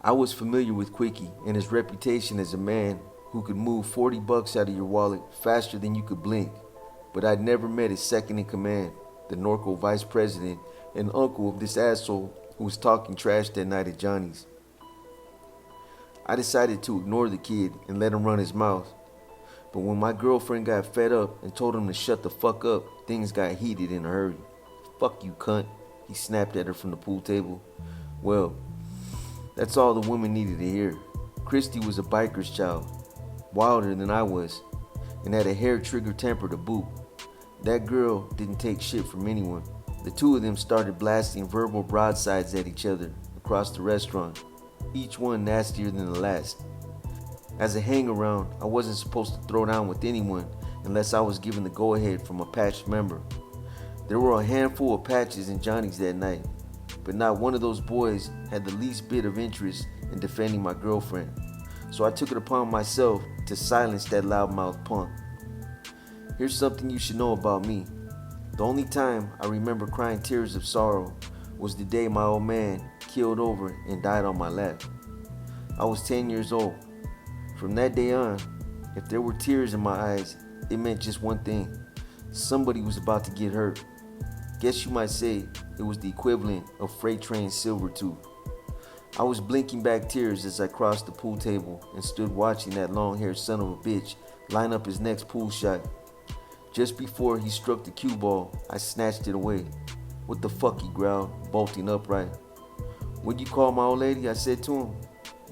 I was familiar with Quickie and his reputation as a man who could move 40 bucks out of your wallet faster than you could blink, but I'd never met his second in command, the Norco vice president and uncle of this asshole who was talking trash that night at Johnny's. I decided to ignore the kid and let him run his mouth, but when my girlfriend got fed up and told him to shut the fuck up, things got heated in a hurry. "Fuck you, cunt," he snapped at her from the pool table. Well, that's all the woman needed to hear. Christy was a biker's child, wilder than I was, and had a hair-trigger temper to boot. That girl didn't take shit from anyone. The two of them started blasting verbal broadsides at each other across the restaurant, each one nastier than the last. As a hang-around, I wasn't supposed to throw down with anyone unless I was given the go-ahead from a patched member. There were a handful of patches in Johnny's that night, but not one of those boys had the least bit of interest in defending my girlfriend, so I took it upon myself to silence that loudmouth punk. Here's something you should know about me. The only time I remember crying tears of sorrow was the day my old man keeled over and died on my lap. I was 10 years old. From that day on, if there were tears in my eyes, it meant just one thing. Somebody was about to get hurt. Guess you might say it was the equivalent of freight train silver tooth. I was blinking back tears as I crossed the pool table and stood watching that long-haired son of a bitch line up his next pool shot. Just before he struck the cue ball, I snatched it away. "What the fuck," he growled, bolting upright. "What'd you call my old lady?" I said to him.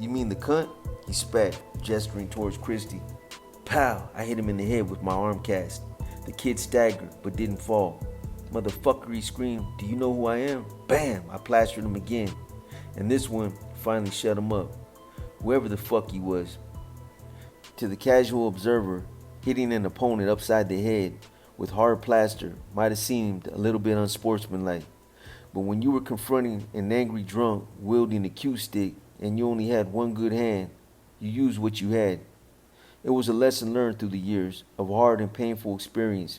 "You mean the cunt?" He spat, gesturing towards Christy. Pow! I hit him in the head with my arm cast. The kid staggered, but didn't fall. "Motherfucker," he screamed, "do you know who I am?" Bam! I plastered him again, and this one finally shut him up, whoever the fuck he was. To the casual observer, hitting an opponent upside the head with hard plaster might have seemed a little bit unsportsmanlike, but when you were confronting an angry drunk wielding a cue stick and you only had one good hand, you used what you had. It was a lesson learned through the years of hard and painful experience.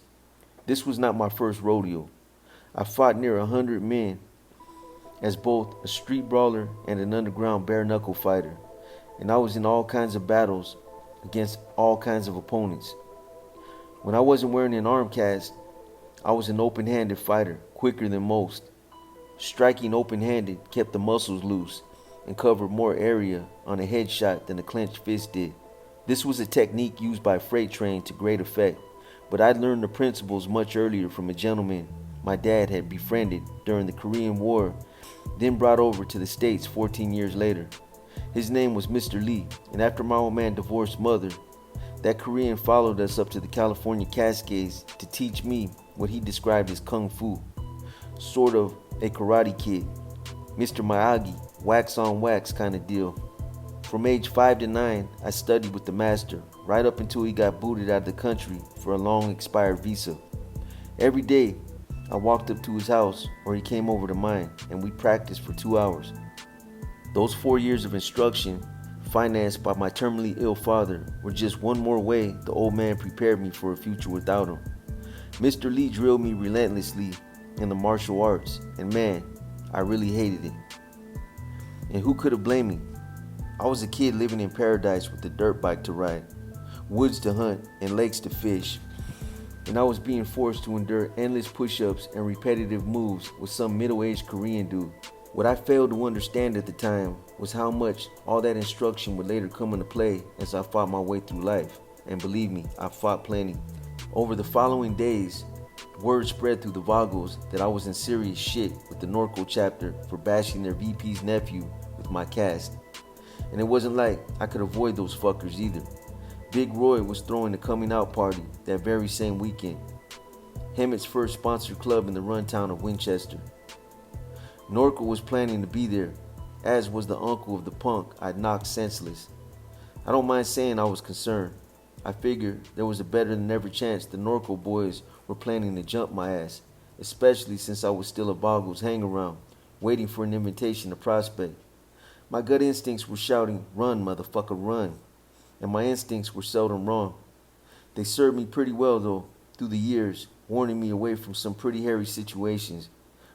This was not my first rodeo. I fought near 100 men as both a street brawler and an underground bare-knuckle fighter, and I was in all kinds of battles against all kinds of opponents. When I wasn't wearing an arm cast, I was an open-handed fighter, quicker than most. Striking open-handed kept the muscles loose and covered more area on a headshot than a clenched fist did. This was a technique used by Freight Train to great effect, but I'd learned the principles much earlier from a gentleman my dad had befriended during the Korean War, then brought over to the States 14 years later. His name was Mr. Lee, and after my old man divorced mother, that Korean followed us up to the California Cascades to teach me what he described as Kung Fu, sort of a Karate Kid, Mr. Miyagi, wax on wax kind of deal. From age 5 to 9, I studied with the master, right up until he got booted out of the country for a long expired visa. Every day, I walked up to his house or he came over to mine, and we practiced for 2 hours. Those 4 years of instruction, financed by my terminally ill father, were just one more way the old man prepared me for a future without him. Mr. Lee drilled me relentlessly in the martial arts, and man, I really hated it. And who could have blamed me? I was a kid living in paradise with a dirt bike to ride, woods to hunt, and lakes to fish. And I was being forced to endure endless push-ups and repetitive moves with some middle-aged Korean dude. What I failed to understand at the time was how much all that instruction would later come into play as I fought my way through life. And believe me, I fought plenty. Over the following days, word spread through the Vagos that I was in serious shit with the Norco chapter for bashing their VP's nephew with my cast. And it wasn't like I could avoid those fuckers either. Big Roy was throwing a coming out party that very same weekend. Hemet's first sponsored club in the runtown of Winchester. Norco was planning to be there, as was the uncle of the punk I'd knocked senseless. I don't mind saying I was concerned. I figured there was a better than ever chance the Norco boys were planning to jump my ass, especially since I was still a Boggles hang-around, waiting for an invitation to prospect. My gut instincts were shouting, "Run, motherfucker, run," and my instincts were seldom wrong. They served me pretty well, though, through the years, warning me away from some pretty hairy situations.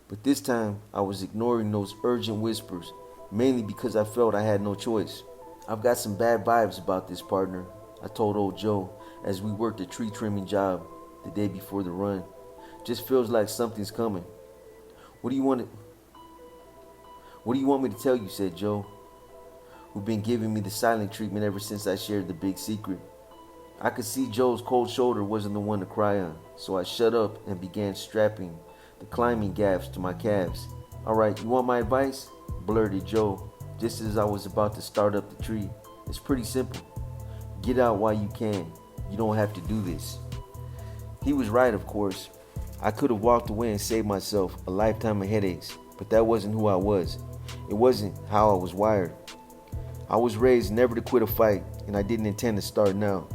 But this time, I was ignoring those urgent whispers mainly because I felt I had no choice. I've got some bad vibes about this, partner, I told old Joe as we worked a tree trimming job the day before the run. Just feels like something's coming. What do you want to, what do you want me to tell you, said Joe, who'd been giving me the silent treatment ever since I shared the big secret. I could see Joe's cold shoulder wasn't the one to cry on, so I shut up and began strapping the climbing gaffs to my calves. Alright, you want my advice? Blurted Joe, just as I was about to start up the tree. It's pretty simple. Get out while you can. You don't have to do this. He was right, of course. I could have walked away and saved myself a lifetime of headaches, but that wasn't who I was. It wasn't how I was wired. I was raised never to quit a fight, and I didn't intend to start now.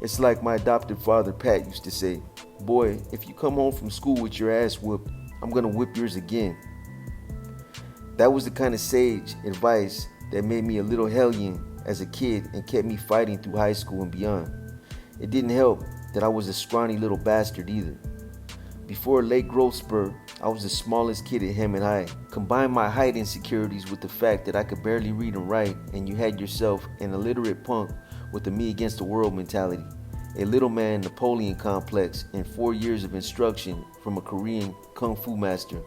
It's like my adopted father, Pat, used to say, boy, if you come home from school with your ass whooped, I'm gonna whip yours again. That was the kind of sage advice that made me a little hellion as a kid and kept me fighting through high school and beyond. It didn't help that I was a scrawny little bastard either. Before a late growth spurt, I was the smallest kid at Hammond High. Combine my height insecurities with the fact that I could barely read and write, and you had yourself an illiterate punk with a me against the world mentality. A little man Napoleon complex and 4 years of instruction from a Korean kung fu master.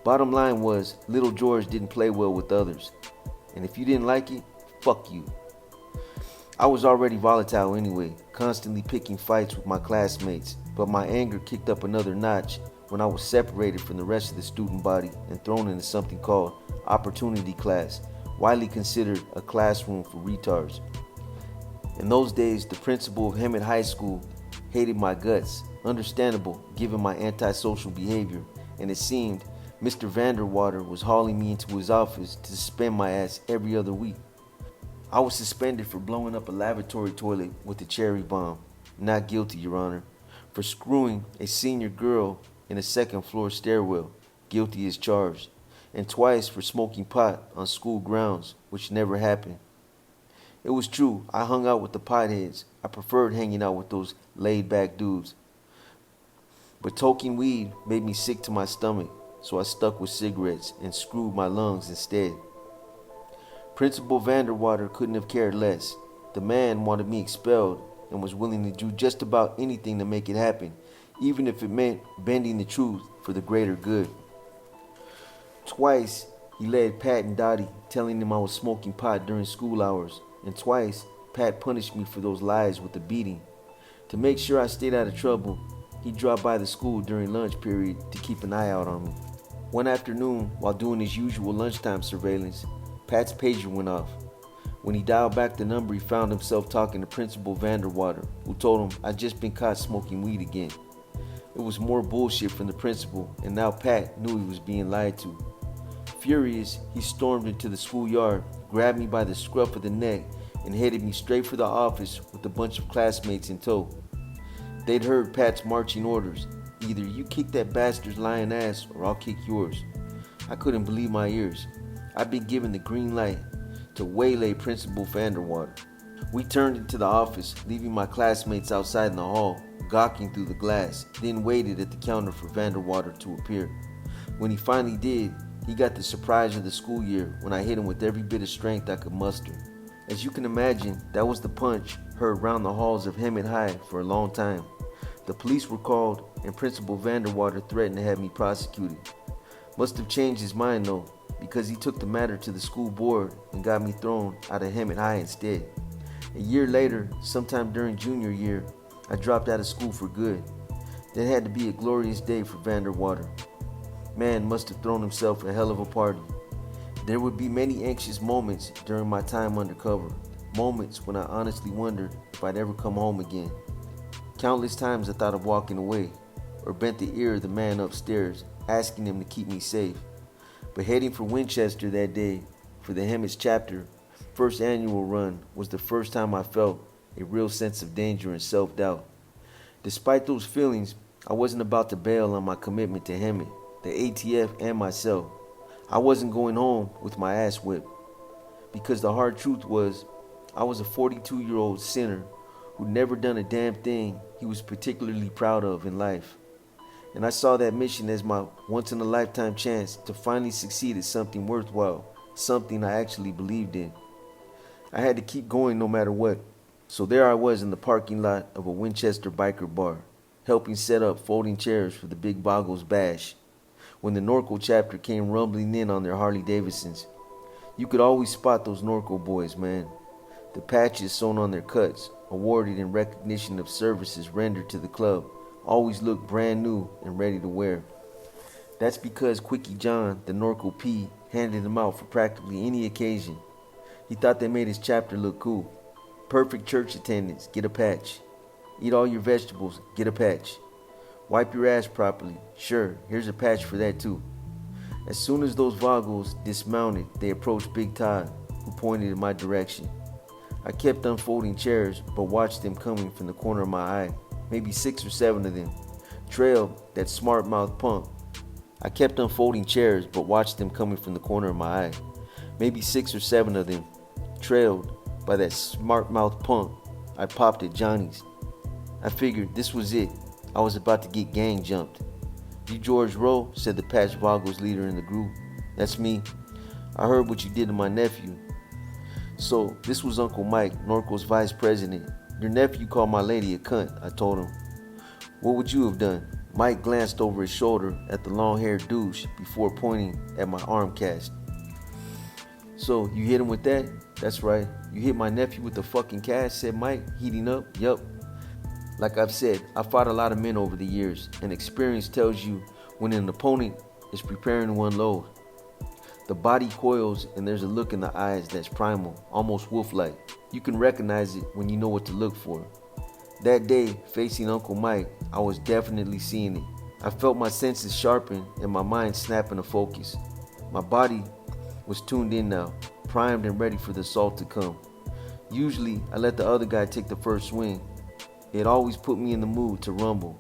Bottom line was, little George didn't play well with others. And if you didn't like it, fuck you. I was already volatile anyway, constantly picking fights with my classmates, but my anger kicked up another notch when I was separated from the rest of the student body and thrown into something called opportunity class, widely considered a classroom for retards. In those days, the principal of Hemet High School hated my guts, understandable given my antisocial behavior, and it seemed Mr. Vanderwater was hauling me into his office to suspend my ass every other week. I was suspended for blowing up a lavatory toilet with a cherry bomb. Not guilty, Your Honor. For screwing a senior girl in a second floor stairwell. Guilty as charged. And twice for smoking pot on school grounds, which never happened. It was true, I hung out with the potheads. I preferred hanging out with those laid-back dudes. But toking weed made me sick to my stomach, so I stuck with cigarettes and screwed my lungs instead. Principal Vanderwater couldn't have cared less. The man wanted me expelled and was willing to do just about anything to make it happen, even if it meant bending the truth for the greater good. Twice, he led Pat and Dottie, telling them I was smoking pot during school hours, and twice, Pat punished me for those lies with a beating. To make sure I stayed out of trouble, he dropped by the school during lunch period to keep an eye out on me. One afternoon, while doing his usual lunchtime surveillance, Pat's pager went off. When he dialed back the number, he found himself talking to Principal Vanderwater, who told him I'd just been caught smoking weed again. It was more bullshit from the principal, and now Pat knew he was being lied to. Furious, he stormed into the schoolyard, grabbed me by the scruff of the neck, and headed me straight for the office with a bunch of classmates in tow. They'd heard Pat's marching orders. Either you kick that bastard's lying ass or I'll kick yours. I couldn't believe my ears. I'd been given the green light to waylay Principal Vanderwater. We turned into the office, leaving my classmates outside in the hall, gawking through the glass, then waited at the counter for Vanderwater to appear. When he finally did, he got the surprise of the school year when I hit him with every bit of strength I could muster. As you can imagine, that was the punch heard round the halls of Hemet High for a long time. The police were called, and Principal Vanderwater threatened to have me prosecuted. Must have changed his mind though, because he took the matter to the school board and got me thrown out of Hemet High instead. A year later, sometime during junior year, I dropped out of school for good. That had to be a glorious day for Vanderwater. Man must have thrown himself a hell of a party. There would be many anxious moments during my time undercover, moments when I honestly wondered if I'd ever come home again. Countless times I thought of walking away, or bent the ear of the man upstairs, asking him to keep me safe. But heading for Winchester that day for the Hemet's chapter first annual run was the first time I felt a real sense of danger and self-doubt. Despite those feelings, I wasn't about to bail on my commitment to Hemet, the ATF, and myself. I wasn't going home with my ass whipped. Because the hard truth was, I was a 42-year-old sinner who'd never done a damn thing he was particularly proud of in life. And I saw that mission as my once-in-a-lifetime chance to finally succeed at something worthwhile, something I actually believed in. I had to keep going no matter what. So there I was in the parking lot of a Winchester biker bar, helping set up folding chairs for the Big Boggles bash, when the Norco chapter came rumbling in on their Harley Davidsons. You could always spot those Norco boys, man. The patches sewn on their cuts, awarded in recognition of services rendered to the club, always looked brand new and ready to wear. That's because Quickie John, the Norco P, handed them out for practically any occasion. He thought they made his chapter look cool. Perfect church attendance, get a patch. Eat all your vegetables, get a patch. Wipe your ass properly, sure, here's a patch for that too. As soon as those Vagos dismounted, they approached Big Todd, who pointed in my direction. I kept unfolding chairs, but watched them coming from the corner of my eye. Maybe 6 or 7 of them. Trailed that smart-mouthed punk. I kept unfolding chairs, but watched them coming from the corner of my eye. Maybe 6 or 7 of them. Trailed by that smart-mouthed punk. I popped at Johnny's. I figured this was it. I was about to get gang jumped. "You George Rowe," said the Patch Vagos leader in the group. "That's me. I heard what you did to my nephew." So this was Uncle Mike, Norco's vice president. "Your nephew called my lady a cunt," I told him. "What would you have done?" Mike glanced over his shoulder at the long-haired douche before pointing at my arm cast. "So you hit him with that?" "That's right. You hit my nephew with the fucking cast," said Mike, heating up. "Yup. Like I've said, I fought a lot of men over the years, and experience tells you when an opponent is preparing to unload. The body coils and there's a look in the eyes that's primal, almost wolf-like. You can recognize it when you know what to look for. That day, facing Uncle Mike, I was definitely seeing it. I felt my senses sharpen and my mind snap into focus. My body was tuned in now, primed and ready for the assault to come. Usually, I let the other guy take the first swing. It always put me in the mood to rumble.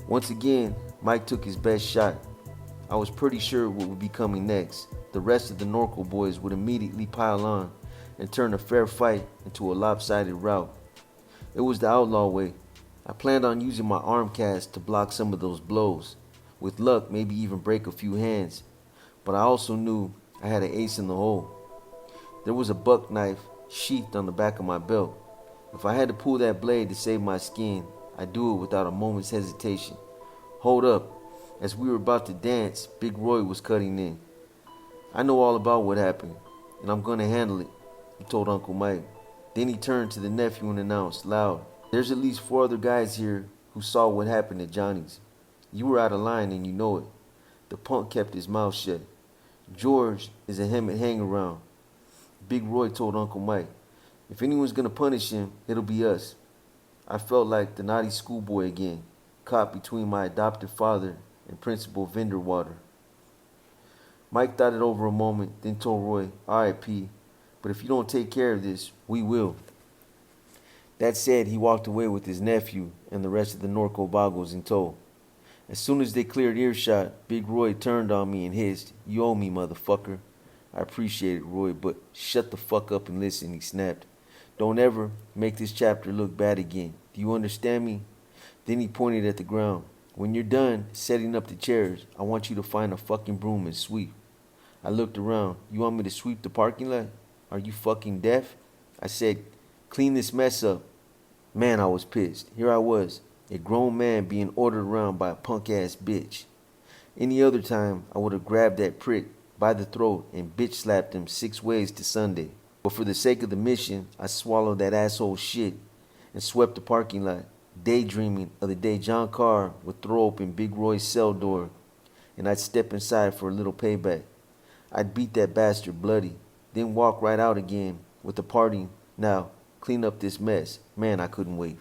Once again, Mike took his best shot. I was pretty sure what would be coming next. The rest of the Norco boys would immediately pile on and turn a fair fight into a lopsided rout. It was the outlaw way. I planned on using my arm cast to block some of those blows. With luck, maybe even break a few hands. But I also knew I had an ace in the hole. There was a buck knife sheathed on the back of my belt. If I had to pull that blade to save my skin, I'd do it without a moment's hesitation. Hold up. As we were about to dance, Big Roy was cutting in. "I know all about what happened, and I'm gonna handle it," he told Uncle Mike. Then he turned to the nephew and announced loud, "There's at least 4 other guys here who saw what happened at Johnny's. You were out of line and you know it." The punk kept his mouth shut. "George is a helmet hang-around," Big Roy told Uncle Mike. "If anyone's gonna punish him, it'll be us." I felt like the naughty schoolboy again, caught between my adoptive father and Principal Vinderwater. Mike thought it over a moment, then told Roy, "All right, P, but if you don't take care of this, we will." That said, he walked away with his nephew and the rest of the Norco Vagos in tow. As soon as they cleared earshot, Big Roy turned on me and hissed, "You owe me, motherfucker." "I appreciate it, Roy, but shut the fuck up and listen," he snapped. "Don't ever make this chapter look bad again. Do you understand me?" Then he pointed at the ground. "When you're done setting up the chairs, I want you to find a fucking broom and sweep." I looked around. "You want me to sweep the parking lot? Are you fucking deaf?" I said, "Clean this mess up." Man, I was pissed. Here I was, a grown man being ordered around by a punk-ass bitch. Any other time, I would have grabbed that prick by the throat and bitch slapped him 6 ways to Sunday. But for the sake of the mission, I swallowed that asshole shit and swept the parking lot, daydreaming of the day John Carr would throw open Big Roy's cell door and I'd step inside for a little payback. I'd beat that bastard bloody, then walk right out again with the party. Now, clean up this mess. Man, I couldn't wait.